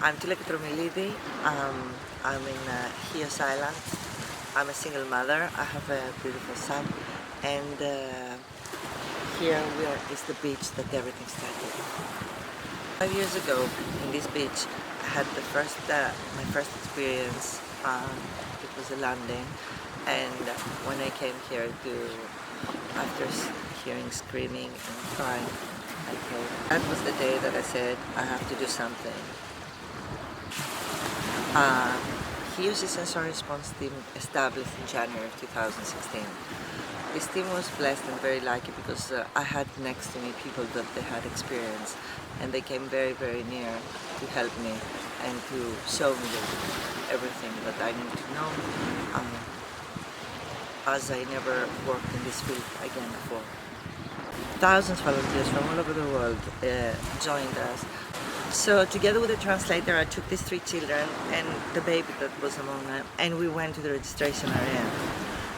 I'm in Hios Island. I'm a single mother. I have a beautiful son, and here is the beach that everything started. 5 years ago, in this beach, I had my first experience. It was a landing, and when I came here after hearing screaming and crying, I came. That was the day that I said I have to do something. Here's the CESRT response team established in January of 2016. This team was blessed and very lucky because I had next to me people that they had experience, and they came very, very near to help me and to show me everything that I need to know, as I never worked in this field again before. Thousands of volunteers from all over the world joined us. So together with the translator, I took these 3 children and the baby that was among them, and we went to the registration area.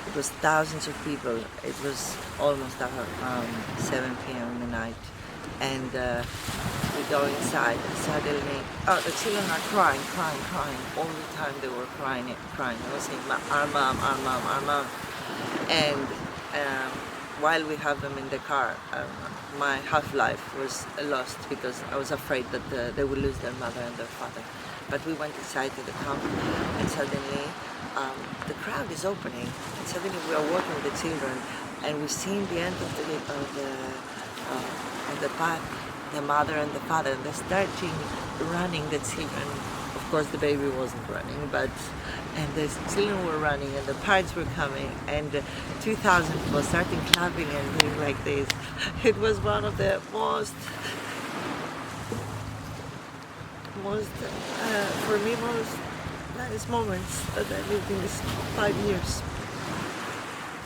It was thousands of people. It was almost 7 p.m. in the night, and we go inside, and suddenly, the children are crying. All the time they were crying. I was saying, our mom. And while we have them in the car, my half-life was lost because I was afraid that they would lose their mother and their father. But we went inside to the camp, and suddenly the crowd is opening, and suddenly we are walking with the children, and we see in the end of the path the mother and the father, and they're starting running, the children. Of course the baby wasn't running, and the children were running, and the parents were coming, and 2,000 people starting clapping and doing like this. It was one of the most for me, most nice moments that I lived in these 5 years,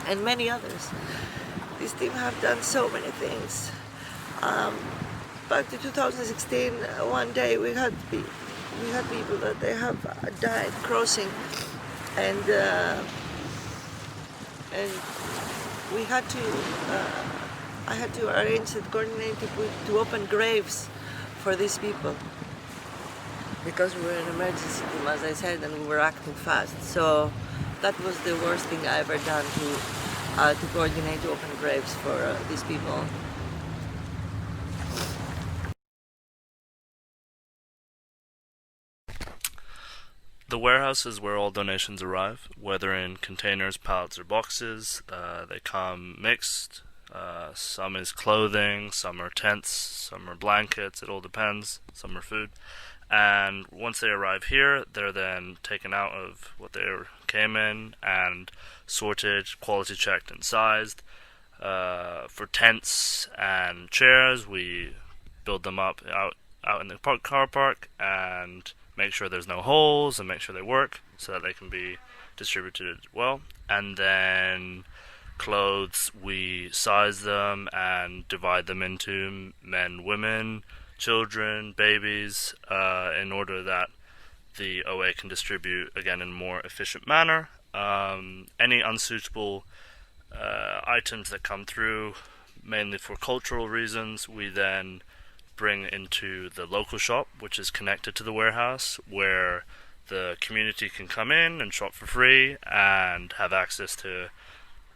and many others. This team have done so many things. Back to 2016, one day we had people that they have died crossing, and we had to I had to arrange and coordinate to open graves for these people, because we were an emergency team, as I said, and we were acting fast. So that was the worst thing I ever done, to coordinate to open graves for these people. The warehouse is where all donations arrive, whether in containers, pallets, or boxes. They come mixed. Some is clothing, some are tents, some are blankets, it all depends. Some are food. And once they arrive here, they're then taken out of what they came in and sorted, quality checked, and sized. For tents and chairs, we build them up out in the car park and make sure there's no holes and make sure they work so that they can be distributed well. And then clothes, we size them and divide them into men, women, children, babies, in order that the OA can distribute again in a more efficient manner. Any unsuitable items that come through, mainly for cultural reasons, we then bring into the local shop, which is connected to the warehouse, where the community can come in and shop for free and have access to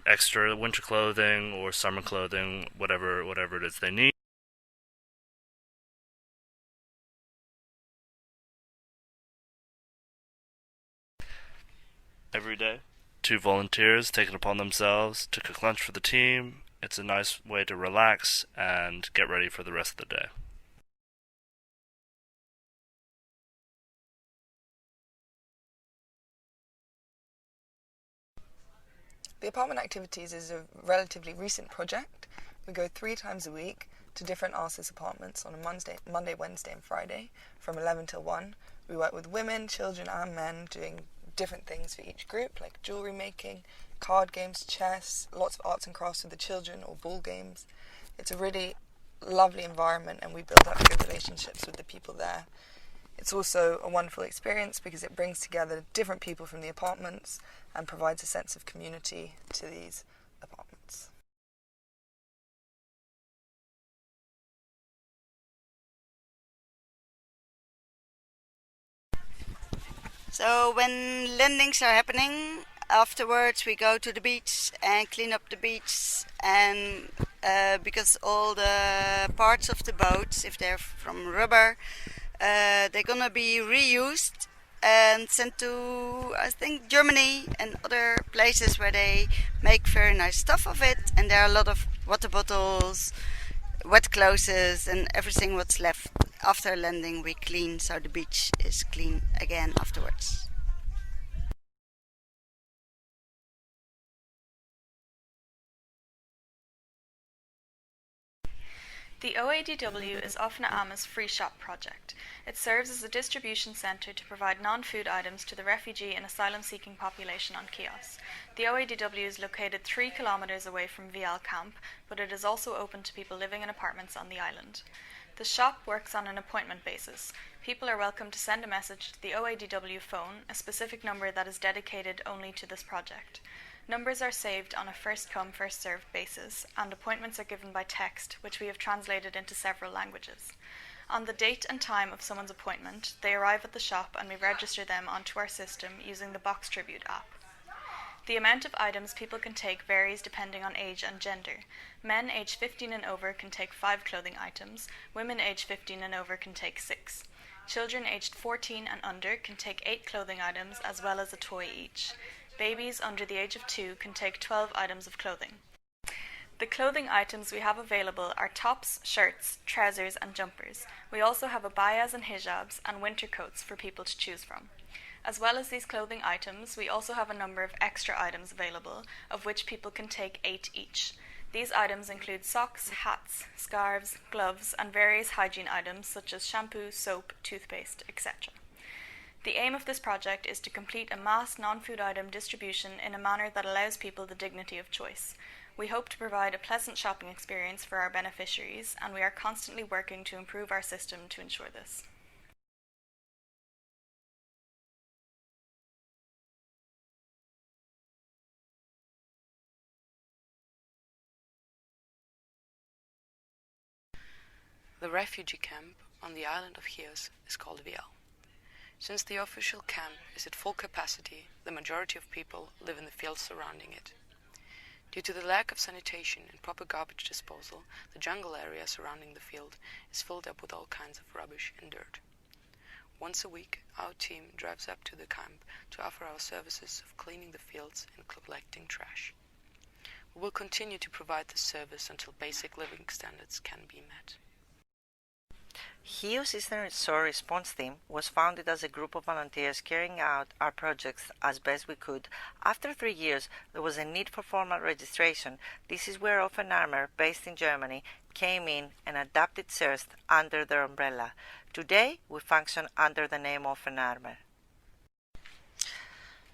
extra winter clothing or summer clothing, whatever it is they need. Every day, 2 volunteers take it upon themselves to cook lunch for the team. It's a nice way to relax and get ready for the rest of the day. The apartment activities is a relatively recent project. We go 3 times a week to different artists' apartments on a Monday, Wednesday and Friday from 11 till 1. We work with women, children and men doing different things for each group, like jewellery making, card games, chess, lots of arts and crafts with the children, or ball games. It's a really lovely environment, and we build up good relationships with the people there. It's also a wonderful experience because it brings together different people from the apartments and provides a sense of community to these apartments. So when landings are happening, afterwards we go to the beach and clean up the beach, and because all the parts of the boats, if they're from rubber, they're gonna be reused and sent to, I think, Germany and other places where they make very nice stuff of it. And there are a lot of water bottles, wet clothes, and everything what's left after landing we clean, so the beach is clean again afterwards. The OADW is Offene Arme's free shop project. It serves as a distribution centre to provide non-food items to the refugee and asylum-seeking population on Chios. The OADW is located 3 kilometres away from Vial camp, but it is also open to people living in apartments on the island. The shop works on an appointment basis. People are welcome to send a message to the OADW phone, a specific number that is dedicated only to this project. Numbers are saved on a first-come, first-served basis, and appointments are given by text, which we have translated into several languages. On the date and time of someone's appointment, they arrive at the shop and we register them onto our system using the Box Tribute app. The amount of items people can take varies depending on age and gender. Men aged 15 and over can take 5 clothing items, women aged 15 and over can take 6. Children aged 14 and under can take 8 clothing items as well as a toy each. Babies under the age of 2 can take 12 items of clothing. The clothing items we have available are tops, shirts, trousers and jumpers. We also have abayas and hijabs and winter coats for people to choose from. As well as these clothing items, we also have a number of extra items available, of which people can take 8 each. These items include socks, hats, scarves, gloves and various hygiene items such as shampoo, soap, toothpaste, etc. The aim of this project is to complete a mass non-food item distribution in a manner that allows people the dignity of choice. We hope to provide a pleasant shopping experience for our beneficiaries, and we are constantly working to improve our system to ensure this. The refugee camp on the island of Chios is called Vial. Since the official camp is at full capacity, the majority of people live in the fields surrounding it. Due to the lack of sanitation and proper garbage disposal, the jungle area surrounding the field is filled up with all kinds of rubbish and dirt. Once a week, our team drives up to the camp to offer our services of cleaning the fields and collecting trash. We will continue to provide this service until basic living standards can be met. HEO's Eastern Shore Response Team was founded as a group of volunteers carrying out our projects as best we could. After 3 years, there was a need for formal registration. This is where Orphan Arme, based in Germany, came in and adapted CESRT under their umbrella. Today, we function under the name Orphan Arme.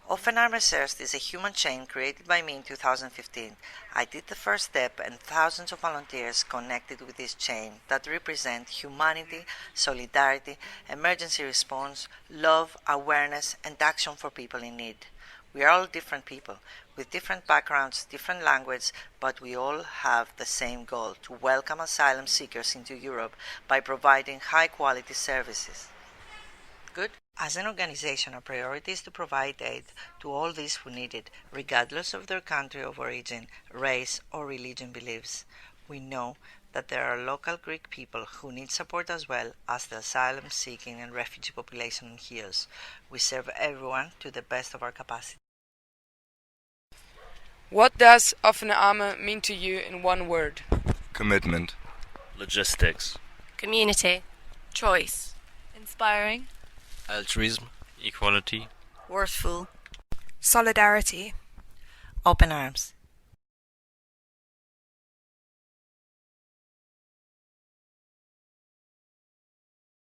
Orphan Arme CESRT is a human chain created by me in 2015. I did the first step and thousands of volunteers connected with this chain that represent humanity, solidarity, emergency response, love, awareness and action for people in need. We are all different people, with different backgrounds, different languages, but we all have the same goal, to welcome asylum seekers into Europe by providing high-quality services. Good? As an organization, our priority is to provide aid to all those who need it, regardless of their country of origin, race, or religion beliefs. We know that there are local Greek people who need support as well as the asylum-seeking and refugee population in Chios. We serve everyone to the best of our capacity. What does Offene Arme mean to you in one word? Commitment. Logistics. Community. Choice. Inspiring. Altruism. Equality. Worthful. Solidarity. Open arms.